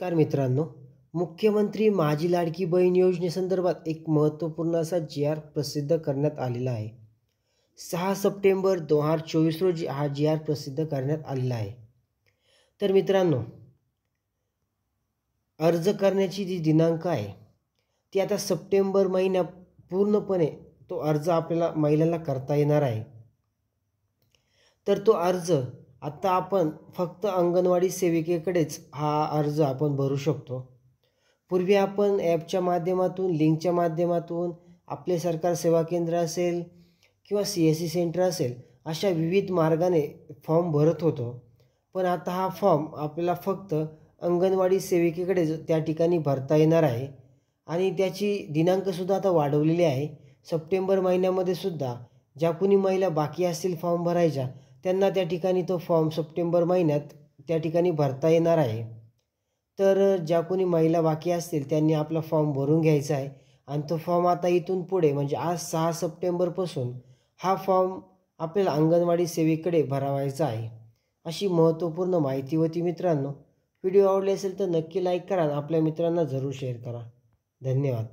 नमस्कार मित्रांनो. मुख्यमंत्री माझी लाडकी बहीण योजनेसंदर्भात एक महत्त्वपूर्ण असा जी-आर प्रसिद्ध करण्यात आलेला आहे. 6 सप्टेंबर 2024 रोजी हा जी-आर प्रसिद्ध करण्यात आलेला आहे. तर मित्रांनो, अर्ज करण्याची जी दिनांक आहे, ती आता सप्टेंबर महिन्यात पूर्णपणे तो अर्ज आपल्याला महिलांना करता येणार आहे. तर तो अर्ज आता आपण फक्त अंगणवाडी सेविकेकडेच हा अर्ज आपण भरू शकतो. पूर्वी आपण ॲपच्या माध्यमातून, लिंकच्या माध्यमातून, आपले सरकार सेवा केंद्र असेल किंवा CSC सेंटर असेल, अशा विविध मार्गाने फॉर्म भरत होतो. पण आता हा फॉर्म आपल्याला फक्त अंगणवाडी सेविकेकडेच त्या ठिकाणी भरता येणार आहे आणि त्याची दिनांकसुद्धा आता वाढवलेली आहे. सप्टेंबर महिन्यामध्ये सुद्धा ज्या कोणी महिला बाकी असतील फॉर्म भरायच्या, त्यांना त्या ठिकाणी तो फॉर्म सप्टेंबर महिन्यात त्या ठिकाणी भरता येणार आहे. तर ज्या कोणी महिला बाकी असतील त्यांनी आपला फॉर्म भरून घ्यायचा आहे आणि तो फॉर्म आता इथून पुढे म्हणजे आज 6 सप्टेंबरपासून हा फॉर्म आपल्याला अंगणवाडी सेवेकडे भरावायचा आहे. अशी महत्त्वपूर्ण माहिती होती मित्रांनो. व्हिडिओ आवडले असेल तर नक्की लाईक करा आणि आपल्या मित्रांना जरूर शेअर करा. धन्यवाद.